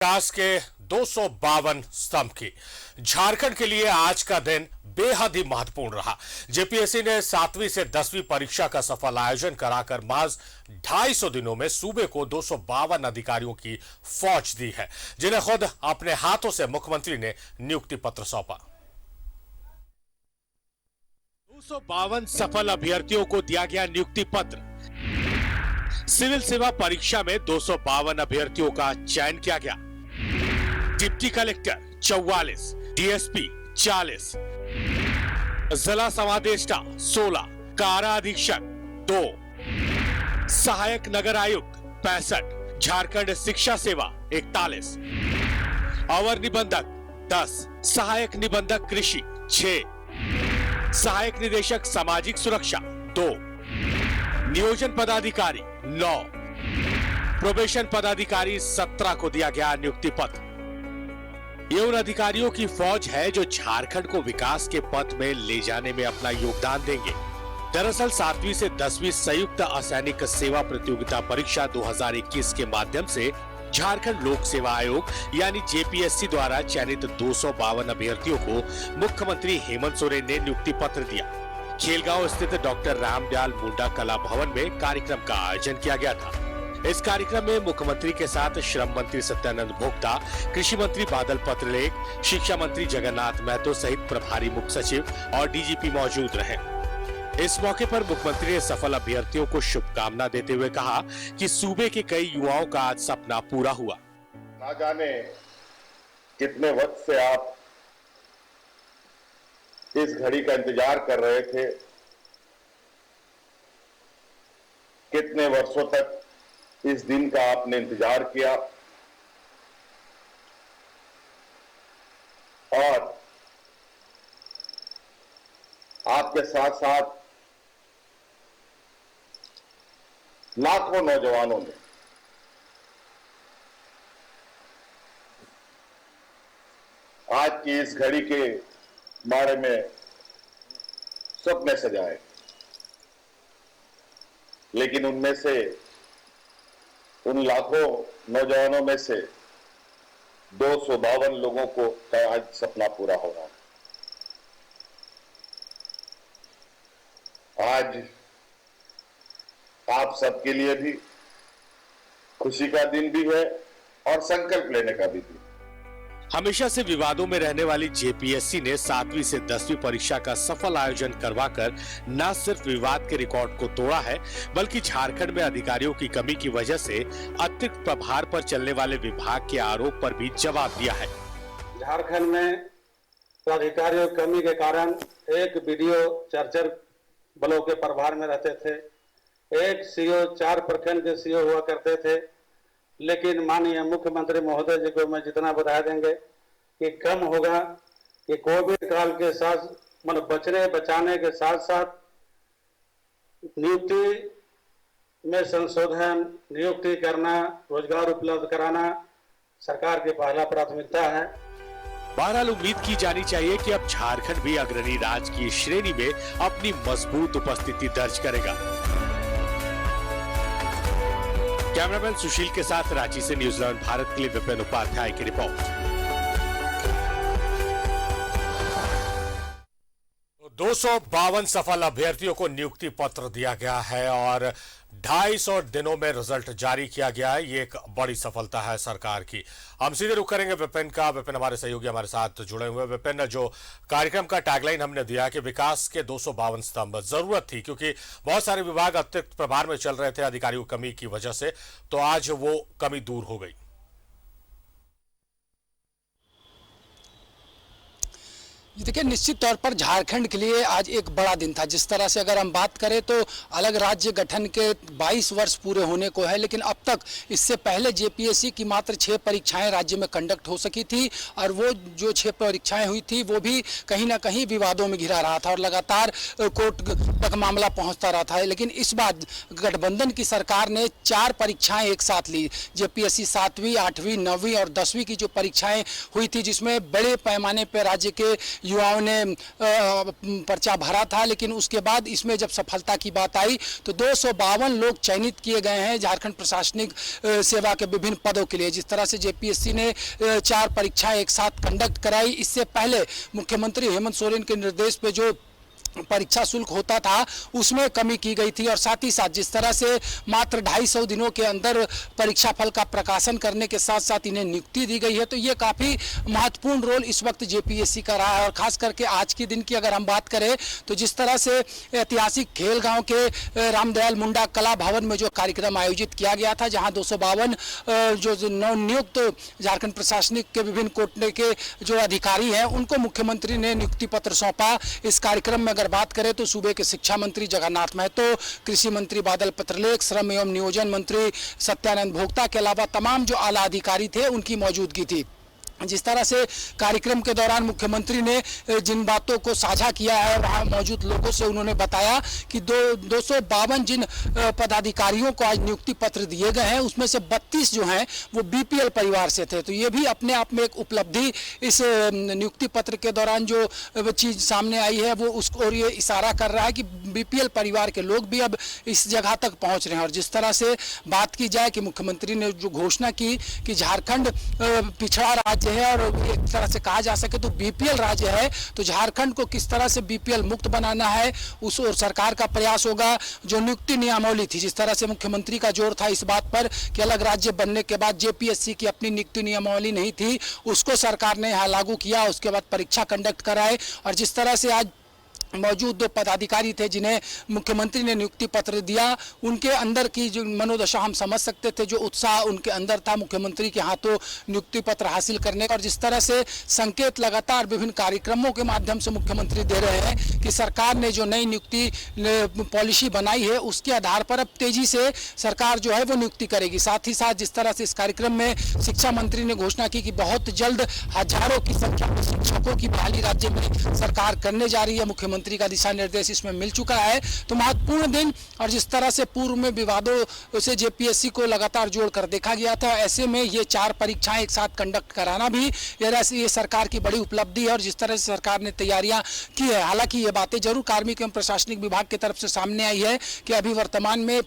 विकास के 252 स्तंभ की झारखंड के लिए आज का दिन बेहद ही महत्वपूर्ण रहा। जेपीएससी ने 7वीं से 10वीं परीक्षा का सफल आयोजन कराकर महज 250 दिनों में सूबे को 252 अधिकारियों की फौज दी है, जिन्हें खुद अपने हाथों से मुख्यमंत्री ने नियुक्ति पत्र सौंपा। 252 सफल अभ्यर्थियों को दिया गया नियुक्ति पत्र। सिविल सेवा परीक्षा में 252 अभ्यर्थियों का चयन किया गया। डिप्टी कलेक्टर 44, डीएसपी 40, जिला समादेष्टा 16, कारा अधीक्षक 2, सहायक नगर आयुक्त 65, झारखंड शिक्षा सेवा 41, अवर निबंधक 10, सहायक निबंधक कृषि 6, सहायक निदेशक सामाजिक सुरक्षा 2, नियोजन पदाधिकारी 9, प्रोबेशन पदाधिकारी 17 को दिया गया नियुक्ति पत्र। ये उन अधिकारियों की फौज है जो झारखंड को विकास के पथ में ले जाने में अपना योगदान देंगे। दरअसल 7वीं से 10वीं संयुक्त असैनिक सेवा प्रतियोगिता परीक्षा 2021 के माध्यम से झारखंड लोक सेवा आयोग यानी जेपीएससी द्वारा चयनित 252 अभ्यर्थियों को मुख्यमंत्री हेमंत सोरेन ने नियुक्ति पत्र दिया। खेलगांव स्थित डॉक्टर रामदयाल मुंडा कला भवन में कार्यक्रम का आयोजन किया गया था। इस कार्यक्रम में मुख्यमंत्री के साथ श्रम मंत्री सत्यानंद भोक्ता, कृषि मंत्री बादल पत्रलेख, शिक्षा मंत्री जगन्नाथ महतो सहित प्रभारी मुख्य सचिव और डीजीपी मौजूद रहे। इस मौके पर मुख्यमंत्री ने सफल अभ्यर्थियों को शुभकामना देते हुए कहा कि सूबे के कई युवाओं का आज सपना पूरा हुआ। ना जाने कितने वक्त से आप इस घड़ी का इंतजार कर रहे थे, कितने वर्षों तक इस दिन का आपने इंतजार किया और आपके साथ साथ लाखों नौजवानों ने आज की इस घड़ी के बारे में सपने सजाए, लेकिन उनमें से उन लाखों नौजवानों में से 252 लोगों को आज सपना पूरा हो रहा है। आज आप सबके लिए भी खुशी का दिन भी है और संकल्प लेने का भी दिन। हमेशा से विवादों में रहने वाली जेपीएससी ने 7वीं से 10वीं परीक्षा का सफल आयोजन करवाकर न सिर्फ विवाद के रिकॉर्ड को तोड़ा है, बल्कि झारखंड में अधिकारियों की कमी की वजह से अतिरिक्त प्रभार पर चलने वाले विभाग के आरोप पर भी जवाब दिया है। झारखंड में तो अधिकारियों की कमी के कारण एक बीडीओ 4 ब्लॉक के प्रभार में रहते थे, एक सीओ 4 प्रखंड के सीओ हुआ करते थे। लेकिन माननीय मुख्यमंत्री महोदय जी को मैं जितना बता देंगे कि कम होगा कि कोविड काल के साथ मतलब बचाने के साथ साथ नियुक्ति में संशोधन, नियुक्ति करना, रोजगार उपलब्ध कराना सरकार की पहला प्राथमिकता है। बहरहाल उम्मीद की जानी चाहिए कि अब झारखंड भी अग्रणी राज्य की श्रेणी में अपनी मजबूत उपस्थिति दर्ज करेगा। कैमरामैन सुशील के साथ रांची से न्यूज़ 11 भारत के लिए विपिन उपाध्याय की रिपोर्ट। 252 सफल अभ्यर्थियों को नियुक्ति पत्र दिया गया है और 250 दिनों में रिजल्ट जारी किया गया है। ये एक बड़ी सफलता है सरकार की। हम सीधे रुख करेंगे विपिन का। विपिन हमारे सहयोगी हमारे साथ जुड़े हुए। विपिन, जो कार्यक्रम का टैगलाइन हमने दिया कि विकास के 252 स्तंभ, जरूरत थी क्योंकि बहुत सारे विभाग अतिरिक्त प्रभार में चल रहे थे अधिकारियों की कमी की वजह से, तो आज वो कमी दूर हो गई। देखिए, निश्चित तौर पर झारखंड के लिए आज एक बड़ा दिन था। जिस तरह से अगर हम बात करें तो अलग राज्य गठन के 22 वर्ष पूरे होने को है, लेकिन अब तक इससे पहले जेपीएससी की मात्र 6 परीक्षाएं राज्य में कंडक्ट हो सकी थी और वो जो 6 परीक्षाएं हुई थी वो भी कहीं ना कहीं विवादों में घिरा रहा था और लगातार कोर्ट तक मामला पहुंचता रहा था। लेकिन इस बार गठबंधन की सरकार ने 4 परीक्षाएं एक साथ ली। जेपीएससी 7वीं, 8वीं, 9वीं और 10वीं की जो परीक्षाएं हुई थी, जिसमें बड़े पैमाने पर राज्य के युवाओं ने पर्चा भरा था, लेकिन उसके बाद इसमें जब सफलता की बात आई तो 252 लोग चयनित किए गए हैं झारखंड प्रशासनिक सेवा के विभिन्न पदों के लिए। जिस तरह से जेपीएससी ने 4 परीक्षाएं एक साथ कंडक्ट कराई, इससे पहले मुख्यमंत्री हेमंत सोरेन के निर्देश पे जो परीक्षा शुल्क होता था उसमें कमी की गई थी, और साथ ही साथ जिस तरह से मात्र 250 दिनों के अंदर परीक्षा फल का प्रकाशन करने के साथ साथ इन्हें नियुक्ति दी गई है, तो ये काफ़ी महत्वपूर्ण रोल इस वक्त जेपीएससी का रहा है। और खास करके आज के दिन की अगर हम बात करें तो जिस तरह से ऐतिहासिक खेल गांव के रामदयाल मुंडा कला भवन में जो कार्यक्रम आयोजित किया गया था, जहां 252 जो नवनियुक्त झारखंड प्रशासनिक के विभिन्न कोटे के जो अधिकारी हैं उनको मुख्यमंत्री ने नियुक्ति पत्र सौंपा। इस कार्यक्रम में अगर बात करें तो सूबे के शिक्षा मंत्री जगन्नाथ महतो, कृषि मंत्री बादल पत्रलेख, श्रम एवं नियोजन मंत्री सत्यानंद भोक्ता के अलावा तमाम जो आला अधिकारी थे उनकी मौजूदगी थी। जिस तरह से कार्यक्रम के दौरान मुख्यमंत्री ने जिन बातों को साझा किया है, वहां मौजूद लोगों से उन्होंने बताया कि 252 जिन पदाधिकारियों को आज नियुक्ति पत्र दिए गए हैं उसमें से 32 जो हैं वो बीपीएल परिवार से थे। तो ये भी अपने आप में एक उपलब्धि इस नियुक्ति पत्र के दौरान जो चीज़ सामने आई है वो उसको और ये इशारा कर रहा है कि बीपीएल परिवार के लोग भी अब इस जगह तक पहुँच रहे हैं। और जिस तरह से बात की जाए कि मुख्यमंत्री ने जो घोषणा की कि झारखंड पिछड़ा राज्य है और एक तरह से कहा जा सके तो बीपीएल राज्य है, तो झारखंड को किस तरह से बीपीएल मुक्त बनाना है उस और सरकार का प्रयास होगा। जो नियुक्ति नियमावली थी, जिस तरह से मुख्यमंत्री का जोर था इस बात पर कि अलग राज्य बनने के बाद जेपीएससी की अपनी नियुक्ति नियमावली नहीं थी, उसको सरकार ने यहाँ लागू किया, उसके बाद परीक्षा कंडक्ट कराए। और जिस तरह से आज मौजूद 2 पदाधिकारी थे जिन्हें मुख्यमंत्री ने नियुक्ति पत्र दिया, उनके अंदर की जो मनोदशा हम समझ सकते थे, जो उत्साह उनके अंदर था मुख्यमंत्री के हाथों नियुक्ति पत्र हासिल करने का। और जिस तरह से संकेत लगातार विभिन्न कार्यक्रमों के माध्यम से मुख्यमंत्री दे रहे हैं कि सरकार ने जो नई नियुक्ति पॉलिसी बनाई है उसके आधार पर अब तेजी से सरकार जो है वो नियुक्ति करेगी। साथ ही साथ जिस तरह से इस कार्यक्रम में शिक्षा मंत्री ने घोषणा की कि बहुत जल्द हजारों की संख्या में शिक्षकों की बहाली राज्य में सरकार करने जा रही है, मुख्यमंत्री का दिशा निर्देश इसमें मिल चुका है। तो महत्वपूर्ण दिन, और जिस तरह से पूर्व में विवादों से जेपीएससी को लगातार जोड़कर देखा गया था, ऐसे में ये 4 परीक्षाएं एक साथ कंडक्ट कराना भी ये सरकार की बड़ी उपलब्धि है। और जिस तरह से सरकार ने तैयारियां की है, हालांकि ये बातें जरूर कार्मिक एवं प्रशासनिक विभाग की तरफ से सामने आई है कि अभी वर्तमान में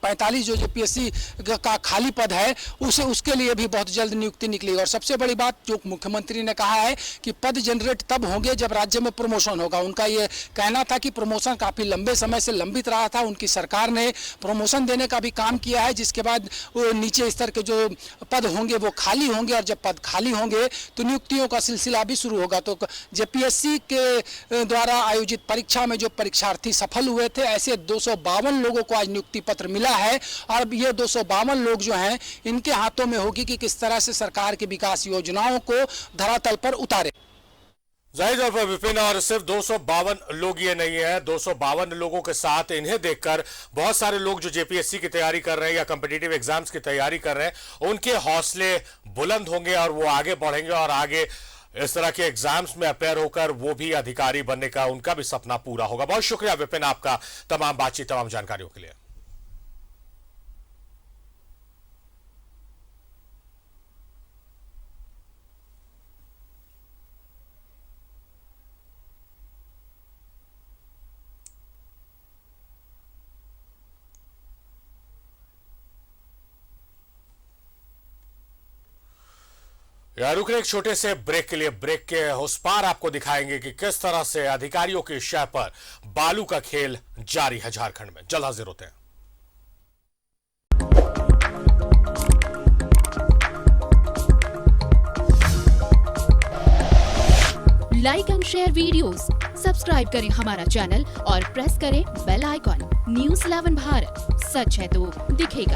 45 जो जेपीएससी का खाली पद है उसके लिए भी बहुत जल्द नियुक्ति निकलेगी। और सबसे बड़ी बात जो मुख्यमंत्री ने कहा है कि पद जनरेट तब होंगे जब राज्य में प्रमोशन होगा। उनका ये कहना था कि प्रमोशन काफ़ी लंबे समय से लंबित रहा था, उनकी सरकार ने प्रमोशन देने का भी काम किया है, जिसके बाद नीचे स्तर के जो पद होंगे वो खाली होंगे, और जब पद खाली होंगे तो नियुक्तियों का सिलसिला भी शुरू होगा। तो जेपीएससी के द्वारा आयोजित परीक्षा में जो परीक्षार्थी सफल हुए थे, ऐसे 252 लोगों को आज नियुक्ति पत्र मिला है। और अब ये 252 लोग जो हैं इनके हाथों में होगी कि किस तरह से सरकार की विकास योजनाओं को धरातल पर उतारे। जाहिर तौर पर विपिन, और सिर्फ 252 लोग ये नहीं है, 252 लोगों के साथ इन्हें देखकर बहुत सारे लोग जो जेपीएससी की तैयारी कर रहे हैं या कॉम्पिटिटिव एग्जाम्स की तैयारी कर रहे हैं उनके हौसले बुलंद होंगे और वो आगे बढ़ेंगे और आगे इस तरह के एग्जाम्स में अपेयर होकर वो भी अधिकारी बनने का उनका भी सपना पूरा होगा। बहुत शुक्रिया विपिन आपका तमाम बातचीत, तमाम जानकारियों के लिए। रुक रहे एक छोटे से ब्रेक के लिए। ब्रेक के उस पार आपको दिखाएंगे कि किस तरह से अधिकारियों की शय पर बालू का खेल जारी है झारखंड में। जल्द हाजिर होते हैं। Like and share videos, subscribe करें हमारा चैनल और प्रेस करें बेल आइकॉन। News 11 भारत, सच है तो दिखेगा।